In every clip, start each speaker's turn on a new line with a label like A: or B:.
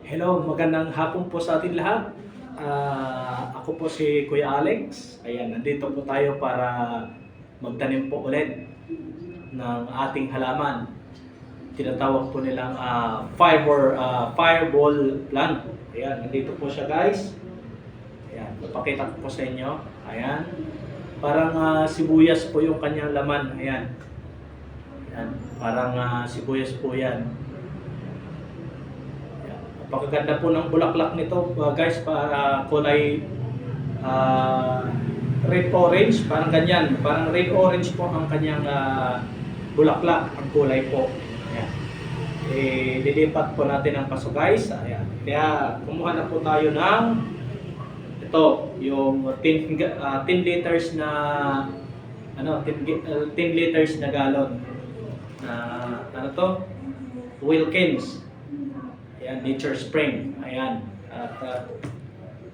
A: Hello, magandang hapon po sa atin lahat. Ako po si Kuya Alex. Ayan, nandito po tayo para magtanim po ulit ng ating halaman. Tinatawag po nilang fireball plant. Ayan, nandito po siya guys. Ayan, papakita ko po sa inyo. Ayan, parang sibuyas po yung kanyang laman. Ayan, ayan parang sibuyas po yan. Napakaganda po ng bulaklak nito guys, para kulay red orange, parang ganyan, parang red orange po ang kanyang bulaklak, ang kulay po. Ayan. Dilipat po natin ang paso guys. Ayan. Kaya kumuha na po tayo ng ito, yung 10 liters na 10 liters na galon na Wilkins. Ayan, Nature Spring. Ayan. At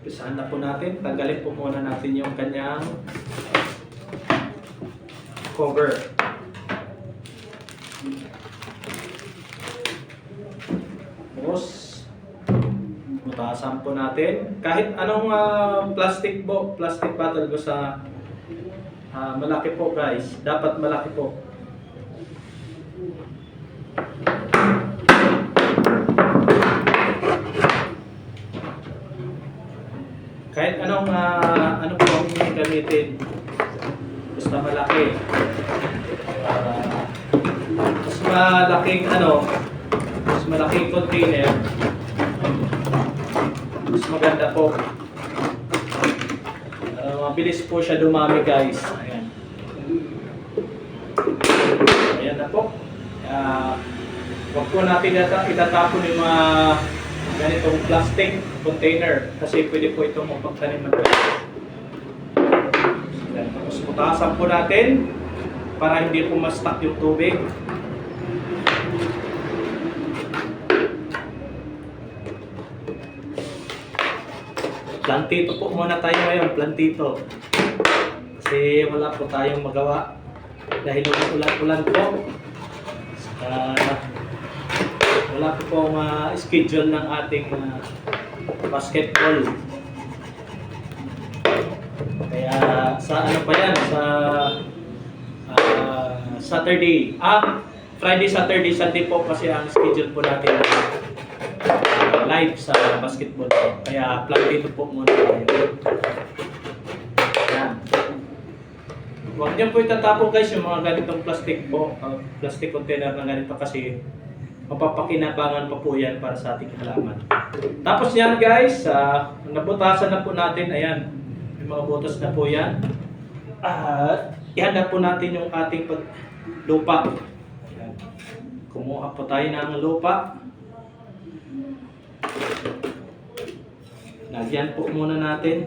A: pisahan na po natin. Tanggalin po muna natin yung kanyang cover. Tapos, butasan po natin. Kahit anong plastic bottle sa malaki po guys. Dapat malaki po. Kahit ano po ang inyong gamitin, basta malaki. Mas malaking container, mas maganda po. Mabilis po siya dumami guys. Ayan. Ayan na po. Huwag po natin itatapon yung mga ganitong plastic container kasi pwede po itong mapagtaniman. Tapos putasan po natin para hindi po ma-stuck yung tubig. Plantito po muna tayo ngayon, plantito. Kasi wala po tayong magawa dahil ulan-ulan po. Wala po pong schedule ng ating basketball. Kaya sa ano pa yan, sa Saturday, Friday, Saturday, Sunday po kasi ang schedule po natin live sa basketball po. Kaya plug dito po muna tayo. Yan. Huwag niyo po itatapon guys yung mga ganitong plastic po, plastic container na ganito kasi mapapakinabangan pa po yan para sa ating halaman. Tapos yan guys, nabutasan na po natin. Ayan, may mga butas na po yan. Ihanda po natin yung ating lupa. Ayan. Kumuha po tayo ng lupa. Lagyan po muna natin.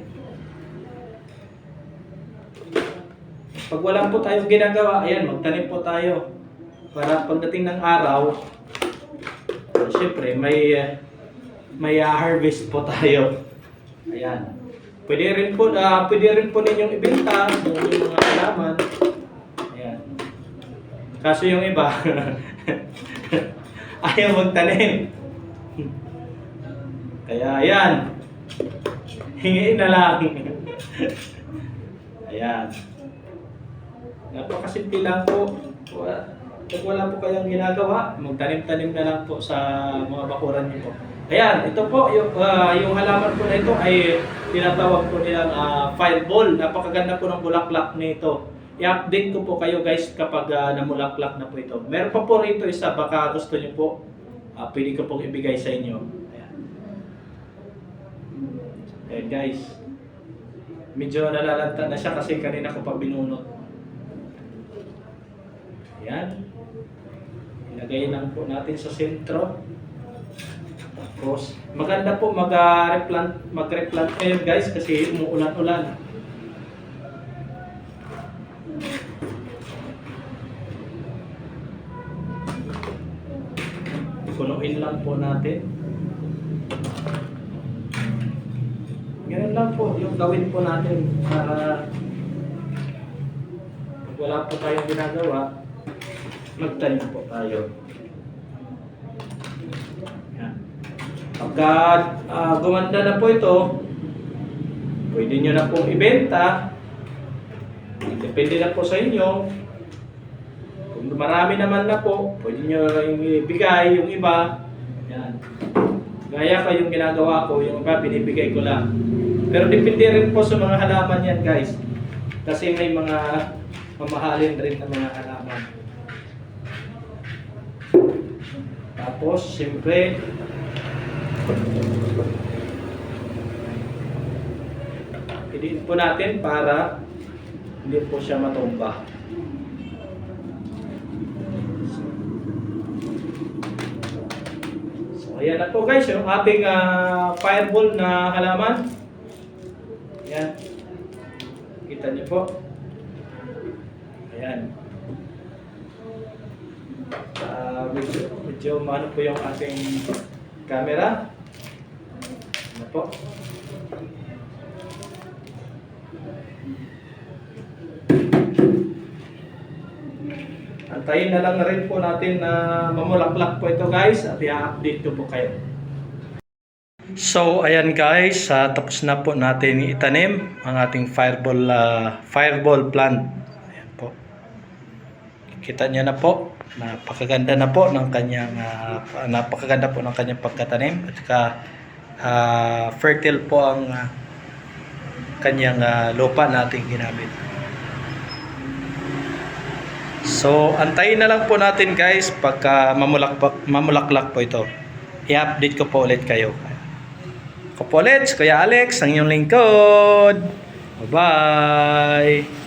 A: Pag wala po tayong ginagawa, ayan, magtanim po tayo. Para pagdating ng araw, siyempre, may harvest po tayo. Ayan. Pwede rin po ninyong ibenta yung mga halaman. Ayan. Kaso yung iba, ayaw magtanim. Kaya ayan. Hingiin na lang. Ayan. Napakasimple lang po. Kung wala po kayong ginagawa, magtanim-tanim na lang po sa mga bakuran niyo po. Ayan, ito po, yung halaman po na ito ay tinatawag po nilang fireball. Napakaganda po ng bulaklak nito. I-update ko po kayo guys kapag namulaklak na po ito. Meron pa po rito isa, baka gusto niyo po, pwede ko pong ibigay sa inyo. Ayan. Ayan guys. Medyo nalalanta na siya kasi kanina ko pa binunot. Ayan. Ilagay lang po natin sa sentro. Tapos, maganda po mag-replant ngayon guys kasi umuulan-ulan. Punuin lang po natin. Ganun lang po yung gawin po natin para pag wala po tayong ginagawa, magtanim po tayo. Yan. Pagka gumanda na po ito, pwede nyo na pong ibenta. Depende na po sa inyo. Kung marami naman na po, pwede nyo rin ibigay yung iba. Yan. Gaya pa yung ginagawa ko, yung iba binibigay ko lang. Pero depende rin po sa mga halaman yan guys. Kasi may mga mamahalin rin na mga halaman. Tapos, siyempre, idiin po natin para hindi po siya matumba. So, ayan na po guys, yung ating fireball na halaman. Ayan. Kita niyo po. Ayan. Medyo ano po yung ating camera. Ano po? Antayin na lang na rin po natin na mamulaklak po ito guys at i-update ko po kayo. So ayan guys, tapos na po natin itanim ang ating fireball plant. Ayan po. Kita niyo na po, napakaganda na po ng kanyang pagkatanim at saka fertile po ang kanyang lupa nating ginamit. So, antayin na lang po natin guys pagka mamulaklak po ito. I-update ko po ulit kayo. Ako po ulit, Kuya Alex, ang inyong lingkod. Bye-bye!